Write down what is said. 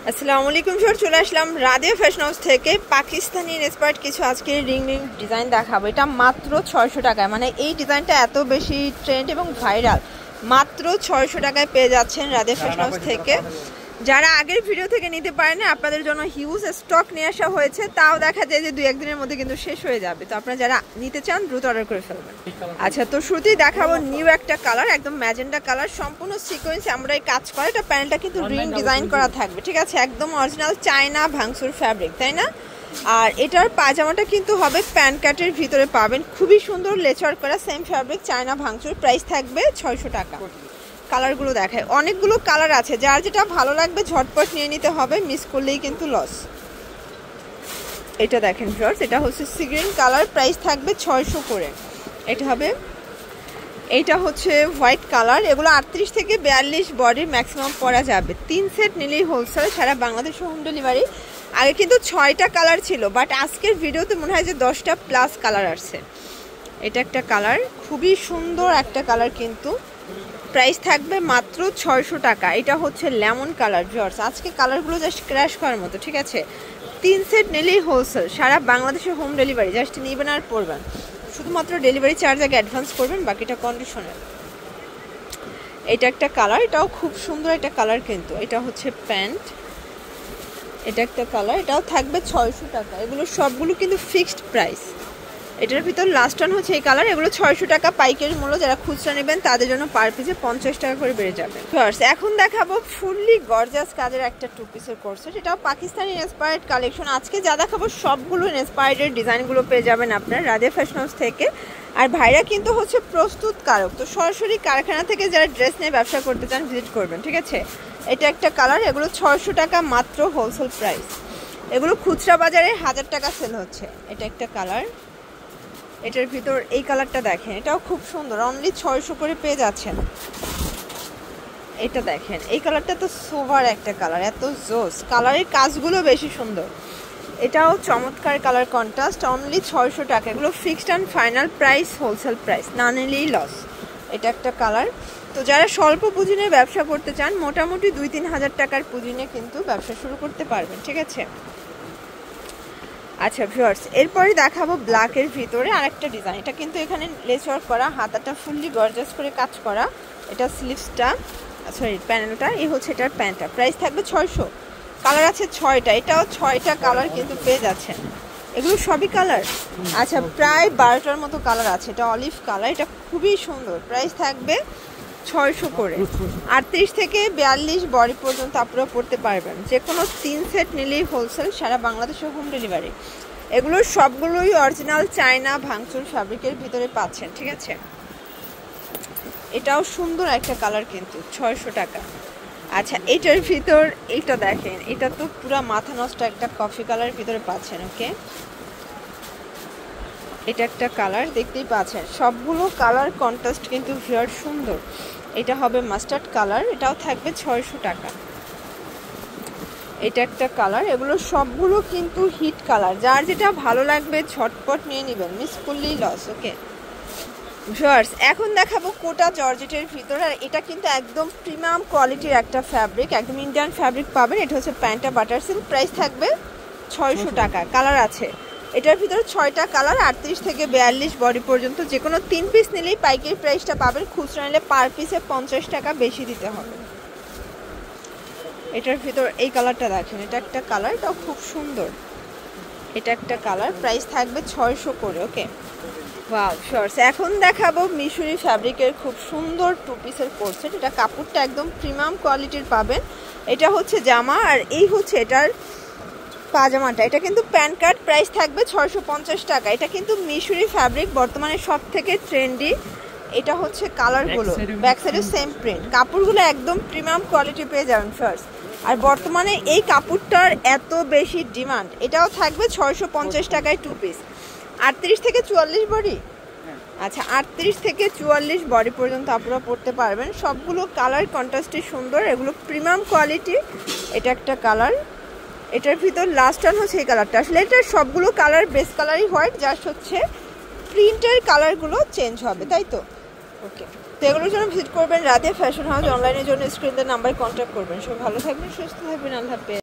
আসসালামু আলাইকুম স্যার, চলে আসলাম রাদিয়া ফ্যাশন হাউস থেকে। পাকিস্তানি ইন্সপায়ার্ড কিছু আজকে রিং ডিজাইন দেখাবো। এটা মাত্র 600 টাকায়, মানে এই ডিজাইনটা এত বেশি ট্রেন্ড এবং ভাইরাল। মাত্র 600 টাকায় পেয়ে যাচ্ছেন রাদিয়া ফ্যাশন হাউস থেকে। যারা আগের ভিডিও থেকে নিতে পারেন আপনাদের জন্য হিউজ স্টক নিয়ে আসা হয়েছে, তাও দেখা যায় যে 2-1 দিনের মধ্যে কিন্তু শেষ হয়ে যাবে। তো আপনারা যারা নিতে চান দ্রুত অর্ডার করে ফেলবেন। আচ্ছা, তো শুরুতেই দেখাবো নিউ একটা কালার, একদম ম্যাজেন্ডা কালার, সম্পূর্ণ সিকোয়েন্স আমরা এই কাজ করা। এটা প্যান্টটা কিন্তু রিং ডিজাইন করা থাকবে, ঠিক আছে? একদম অরিজিনাল চায়না ভাঙচুর ফ্যাব্রিক, তাই না? আর এটার পাজামাটা কিন্তু হবে প্যান্ট কাটের ভিতরে পাবেন, খুবই সুন্দর লেচার করা, সেম ফ্যাব্রিক, চায়না ভাঙচুর। প্রাইস থাকবে 600 টাকা। কালারগুলো দেখায়, অনেকগুলো কালার আছে, যার যেটা ভালো লাগবে ঝটপট নিয়ে নিতে হবে, মিস করলেই কিন্তু লস। এটা দেখেন ভিউয়ার্স, এটা হচ্ছে সি গ্রিন কালার, প্রাইস থাকবে 600 করে। এটা হবে, এইটা হচ্ছে হোয়াইট কালার। এগুলো 38 থেকে 42 বডির ম্যাক্সিমাম পরা যাবে। 3 সেট নিলেই হোলসেল, সারা বাংলাদেশ হোম ডেলিভারি। আগে কিন্তু 6টা কালার ছিল, বাট আজকের ভিডিওতে মনে হয় যে 10টা প্লাস কালার আসছে। এটা একটা কালার, খুবই সুন্দর একটা কালার কিন্তু। প্রাইস থাকবে মাত্র 600 টাকা। এটা হচ্ছে লেমন কালার ভিউয়ার্স, আজকে কালারগুলো জাস্ট ক্র্যাশ করার মতো, ঠিক আছে? 3 সেট নিলেই হোলসেল, সারা বাংলাদেশে হোম ডেলিভারি। জাস্ট নেবেন আর পরবেন, শুধুমাত্র ডেলিভারি চার্জ আগে অ্যাডভান্স করবেন, বাকিটা কন্ডিশনাল। এটা একটা কালার, এটাও খুব সুন্দর একটা কালার কিন্তু। এটা হচ্ছে প্যান্ট, এটা একটা কালার, এটাও থাকবে 600 টাকা। এগুলো সবগুলো কিন্তু ফিক্সড প্রাইস। এটার ভিতর লাস্ট ওয়ান হচ্ছে এই কালার। এগুলো 600 টাকা পাইকারি মূল্য, যারা খুচরা নেবেন তাদের জন্য পার পিসে 50 টাকা করে বেড়ে যাবে। এখন দেখাবো ফুললি গর্জাস কাজের একটা টু পিসের কোর্সেট। এটাও পাকিস্তানি ইন্সপায়ার্ড কালেকশন। আজকে যা দেখাবো সবগুলো ইন্সপায়ার্ডের ডিজাইনগুলো পেয়ে যাবেন আপনার রাদিয়া ফ্যাশন হাউস থেকে। আর ভাইরা কিন্তু হচ্ছে প্রস্তুতকারক, তো সরাসরি কারখানা থেকে যারা ড্রেস নিয়ে ব্যবসা করতে চান ভিজিট করবেন, ঠিক আছে? এটা একটা কালার, এগুলো 600 টাকা মাত্র হোলসেল প্রাইস। এগুলো খুচরা বাজারে 1000 টাকা সেল হচ্ছে। এটা একটা কালার, এটার ভিতর এই কালারটা দেখেন, এটাও খুব সুন্দর, অনলি 600 করে পেয়ে যাচ্ছেন। এটা দেখেন, এই কালারটা তো সোভার একটা কালার, এত জোস, কালারের কাজগুলো বেশি সুন্দর। এটাও চমৎকার কালার কন্ট্রাস্ট, অনলি 600 টাকা। এগুলো fixed and final price, wholesale price, না নিলেই লস। এটা একটা কালার। তো যারা স্বল্প পুঁজি নিয়ে ব্যবসা করতে চান, মোটামুটি 2-3 হাজার টাকার পুঁজি নিয়ে কিন্তু ব্যবসা শুরু করতে পারবেন, ঠিক আছে? আচ্ছা ভিউয়ার্স, এরপরে দেখাবো ব্ল্যাকের ভিতরে আরেকটা ডিজাইন। এটা কিন্তু এখানে লেস ওয়ার্ক করা, হাতাটা ফুললি গর্জাস করে কাজ করা। এটা স্লিভসটা, সরি প্যানেলটা, এই হচ্ছে এটার প্যান্টটা। প্রাইস থাকবে 600। কালার আছে 6টা, এটাও 6টা কালার কিন্তু পেয়ে যাচ্ছেন। এগুলো সবই কালার, আচ্ছা প্রায় 12টার মতো কালার আছে। এটা অলিভ কালার, এটা খুবই সুন্দর। প্রাইস থাকবে 600 করে। 38 থেকে 42 বডি পর্যন্ত আপনারা পড়তে পারবেন। যে কোনো 3 সেট নিলেই হোলসেল, সারা বাংলাদেশে হোম ডেলিভারি। এগুলো সবগুলোই অরিজিনাল চায়না ভাঙচুর ফ্যাব্রিকের ভিতরে পাচ্ছেন, ঠিক আছে? এটাও সুন্দর একটা কালার কিন্তু, 600 টাকা। আচ্ছা, এটার ভিতর এইটা দেখেন, এটা তো পুরো মাথা নষ্ট একটা কফি কালারের ভিতরে পাচ্ছেন, ওকে? এটা একটা কালার, দেখতেই পাচ্ছেন সবগুলো কালার কন্ট্রাস্ট কিন্তু ভিউয়ার সুন্দর। এটা হবে মাস্টার্ড কালার, এটাও থাকবে 600 টাকা। এটা একটা কালার, এগুলো সবগুলো কিন্তু হিট কালার, যার যেটা ভালো লাগবে ঝটপট নিয়ে নেবেন, মিস করলেই লস, ওকে? ভিউয়ার্স, এখন দেখাবো কোটা জর্জেটের ভিতর। আর এটা কিন্তু একদম প্রিমিয়াম কোয়ালিটির একটা ফ্যাব্রিক, একদম ইন্ডিয়ান ফ্যাব্রিক পাবেন। এটা হচ্ছে প্যান্টটা বাটার সিল্ক, প্রাইস থাকবে 600 টাকা। কালার আছে এটার ভিতরে 6টা কালার, 38 থেকে 42 বডি পর্যন্ত। যে কোনো 3 পিস নিলেই পাইকারি প্রাইসটা পাবেন, খুচরা নিলে পার পিসে 50 টাকা বেশি দিতে হবে। এটার ভিতর এই কালারটা দেখেন, এটা একটা কালার, এটাও খুব সুন্দর। এটা একটা কালার, প্রাইস থাকবে 600 করে, ওকে? ওয়াও শর্টস, এখন দেখাবো মিশরি ফ্যাব্রিকের খুব সুন্দর টু পিসের কোর্সেট। এটা কাপড়টা একদম প্রিমিয়াম কোয়ালিটির পাবেন। এটা হচ্ছে জামা, আর এই হচ্ছে এটার পাজামাটা। এটা কিন্তু প্যান্ট কাট, প্রাইস থাকবে 650 টাকা। এটা কিন্তু মিশরি ফ্যাব্রিক, বর্তমানে সব থেকে ট্রেন্ডি। এটা হচ্ছে কালারগুলো, ব্যাক সাইডে সেম প্রিন্ট, কাপড়গুলো একদম প্রিমিয়াম কোয়ালিটি পেয়ে যাবেন ফার্স্ট। আর বর্তমানে এই কাপড়টার এত বেশি ডিমান্ড। এটাও থাকবে 650 টাকায় টু পিস। 38 থেকে 44 বডি, আচ্ছা 38 থেকে 44 বডি পর্যন্ত আপনারা পড়তে পারবেন। সবগুলো কালার কন্ট্রাস্টে সুন্দর, এগুলো প্রিমিয়াম কোয়ালিটি। এটা একটা কালার, এটার ভিতর লাস্ট ওয়ান হচ্ছে এই কালারটা। আসলে এটার সবগুলো কালার বেস কালারই হোয়াইট, জাস্ট হচ্ছে প্রিন্টের কালারগুলো চেঞ্জ হবে, তাই তো? ওকে, তো এগুলোর জন্য ভিজিট করবেন রাদিয়া ফ্যাশন হাউস। অনলাইনের জন্য স্ক্রিনের নাম্বারে কন্ট্যাক্ট করবেন। সব ভালো থাকবেন, সুস্থ থাকবেন, আল্লাহ হাফেজ।